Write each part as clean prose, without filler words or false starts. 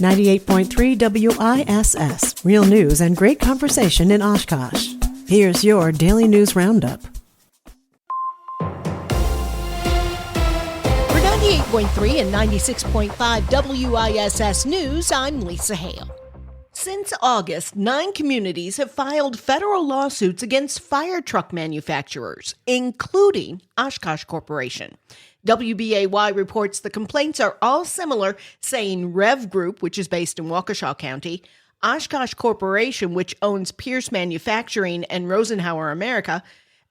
98.3 WISS. Real news and great conversation in Oshkosh. Here's your Daily News Roundup. For 98.3 and 96.5 WISS News, I'm Lisa Hale. Since August, 9 communities have filed federal lawsuits against fire truck manufacturers, including Oshkosh Corporation. WBAY reports the complaints are all similar, saying Rev Group, which is based in Waukesha County, Oshkosh Corporation, which owns Pierce Manufacturing and Rosenhauer America,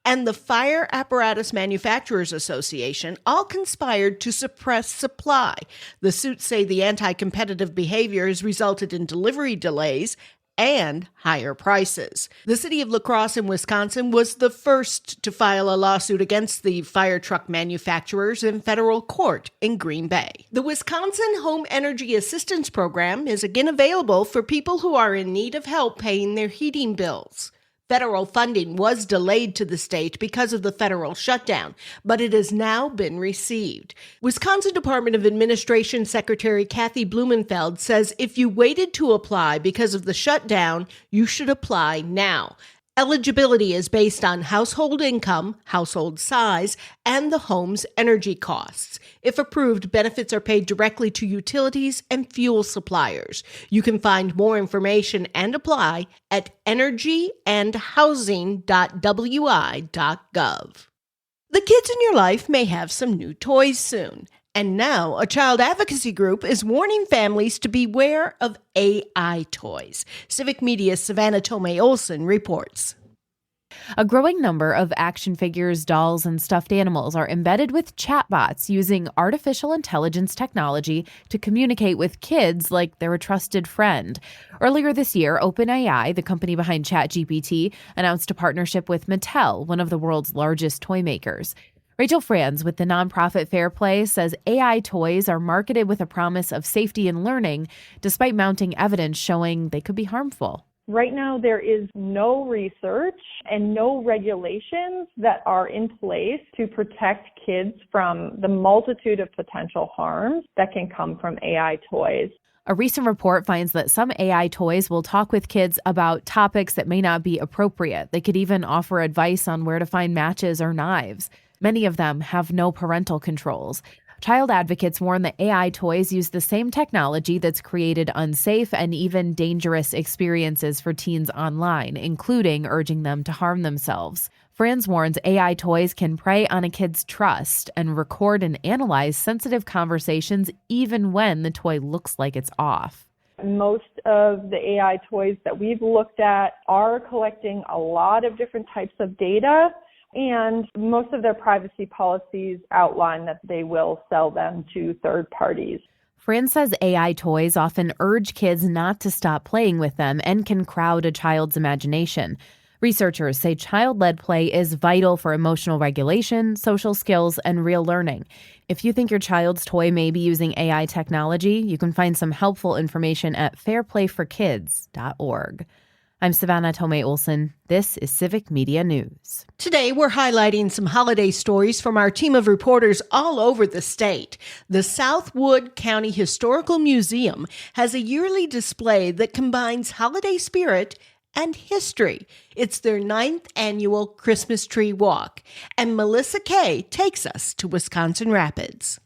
and the Fire Apparatus Manufacturers Association all conspired to suppress supply. The suits say the anti-competitive behavior has resulted in delivery delays and higher prices. The city of La Crosse in Wisconsin was the first to file a lawsuit against the fire truck manufacturers in federal court in Green Bay. The Wisconsin Home Energy Assistance Program is again available for people who are in need of help paying their heating bills. Federal funding was delayed to the state because of the federal shutdown, but it has now been received. Wisconsin Department of Administration Secretary Kathy Blumenfeld says if you waited to apply because of the shutdown, you should apply now. Eligibility is based on household income, household size, and the home's energy costs. If approved, benefits are paid directly to utilities and fuel suppliers. You can find more information and apply at energyandhousing.wi.gov. The kids in your life may have some new toys soon. And now, a child advocacy group is warning families to beware of AI toys. Civic Media's Savannah Tomei-Olson reports. A growing number of action figures, dolls, and stuffed animals are embedded with chatbots using artificial intelligence technology to communicate with kids like they're a trusted friend. Earlier this year, OpenAI, the company behind ChatGPT, announced a partnership with Mattel, one of the world's largest toy makers. Rachel Franz with the nonprofit Fair Play says AI toys are marketed with a promise of safety and learning, despite mounting evidence showing they could be harmful. Right now, there is no research and no regulations that are in place to protect kids from the multitude of potential harms that can come from AI toys. A recent report finds that some AI toys will talk with kids about topics that may not be appropriate. They could even offer advice on where to find matches or knives. Many of them have no parental controls. Child advocates warn that AI toys use the same technology that's created unsafe and even dangerous experiences for teens online, including urging them to harm themselves. Franz warns AI toys can prey on a kid's trust and record and analyze sensitive conversations even when the toy looks like it's off. Most of the AI toys that we've looked at are collecting a lot of different types of data, and most of their privacy policies outline that they will sell them to third parties. Franz says AI toys often urge kids not to stop playing with them and can crowd a child's imagination. Researchers say child-led play is vital for emotional regulation, social skills, and real learning. If you think your child's toy may be using AI technology, you can find some helpful information at fairplayforkids.org. I'm Savannah Tomei-Olson. This is Civic Media News. Today, we're highlighting some holiday stories from our team of reporters all over the state. The Southwood County Historical Museum has a yearly display that combines holiday spirit and history. It's their 9th annual Christmas Tree Walk. And Melissa Kay takes us to Wisconsin Rapids.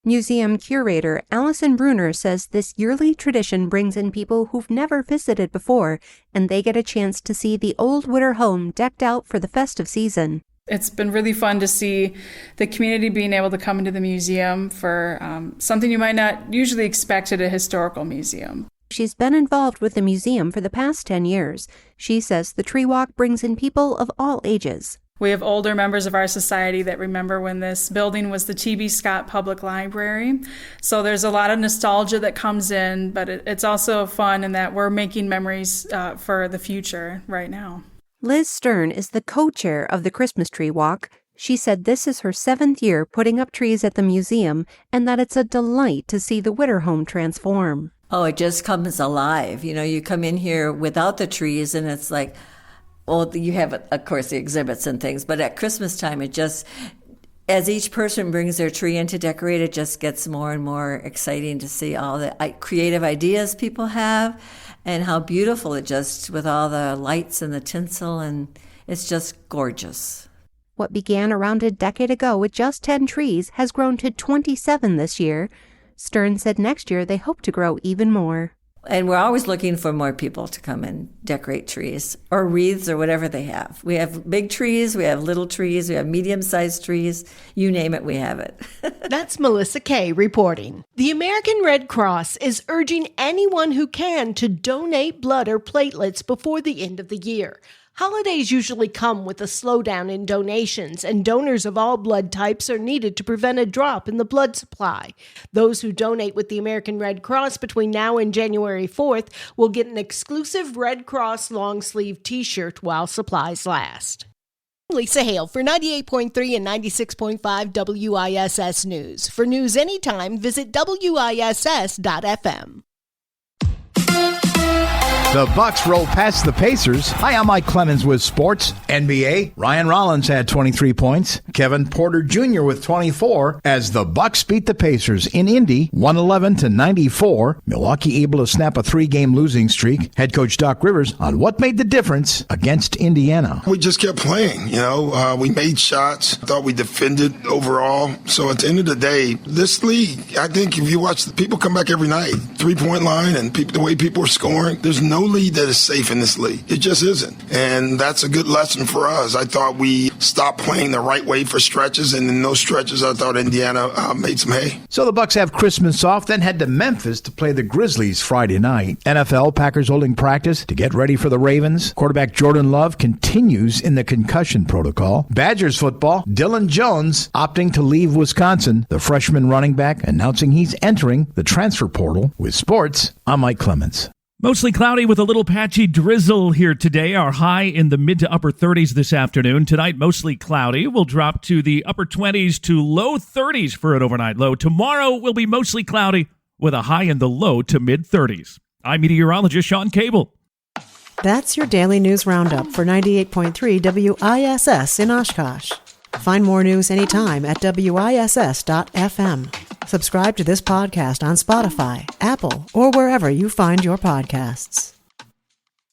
Museum curator Allison Bruner says this yearly tradition brings in people who've never visited before, and they get a chance to see the old Witter home decked out for the festive season. It's been really fun to see the community being able to come into the museum for something you might not usually expect at a historical museum. She's been involved with the museum for the past 10 years. She says the tree walk brings in people of all ages. We have older members of our society that remember when this building was the T.B. Scott Public Library. So there's a lot of nostalgia that comes in, but it's also fun in that we're making memories for the future right now. Liz Stern is the co-chair of the Christmas Tree Walk. She said this is her 7th year putting up trees at the museum and that it's a delight to see the Witter home transform. Oh, it just comes alive. You know, you come in here without the trees and it's like, well, you have, of course, the exhibits and things, but at Christmas time, it just As each person brings their tree in to decorate, it just gets more and more exciting to see all the creative ideas people have and how beautiful it just, with all the lights and the tinsel, and it's just gorgeous. What began around a decade ago with just 10 trees has grown to 27 this year. Stern said next year they hope to grow even more. And we're always looking for more people to come and decorate trees or wreaths or whatever they have. We have big trees, we have little trees, we have medium-sized trees. You name it, we have it. That's Melissa Kay reporting. The American Red Cross is urging anyone who can to donate blood or platelets before the end of the year. Holidays usually come with a slowdown in donations, and donors of all blood types are needed to prevent a drop in the blood supply. Those who donate with the American Red Cross between now and January 4th will get an exclusive Red Cross long-sleeve t-shirt while supplies last. Lisa Hale for 98.3 and 96.5 WISS News. For news anytime, visit WISS.FM. The Bucks roll past the Pacers. Hi, I'm Mike Clemens with sports. NBA, Ryan Rollins had 23 points. Kevin Porter Jr. with 24 as the Bucks beat the Pacers in Indy 111-94. Milwaukee able to snap a 3-game losing streak. Head coach Doc Rivers on what made the difference against Indiana. We just kept playing, we made shots. I thought we defended overall. So at the end of the day, this league, I think if you watch, the people come back every night. 3-point line and the way people are scoring, there's no lead that is safe in this league. It just isn't. And that's a good lesson for us. I thought we stopped playing the right way for stretches, and in those stretches, I thought Indiana made some hay. So the Bucks have Christmas off, then head to Memphis to play the Grizzlies Friday night. NFL, Packers holding practice to get ready for the Ravens. Quarterback Jordan Love continues in the concussion protocol. Badgers football, Dylan Jones opting to leave Wisconsin. The freshman running back announcing he's entering the transfer portal. With sports, I'm Mike Clemens. Mostly cloudy with a little patchy drizzle here today. Our high in the mid to upper 30s this afternoon. Tonight, mostly cloudy. We'll drop to the upper 20s to low 30s for an overnight low. Tomorrow will be mostly cloudy with a high in the low to mid 30s. I'm meteorologist Sean Cable. That's your daily news roundup for 98.3 WISS in Oshkosh. Find more news anytime at WISS.FM. Subscribe to this podcast on Spotify, Apple, or wherever you find your podcasts.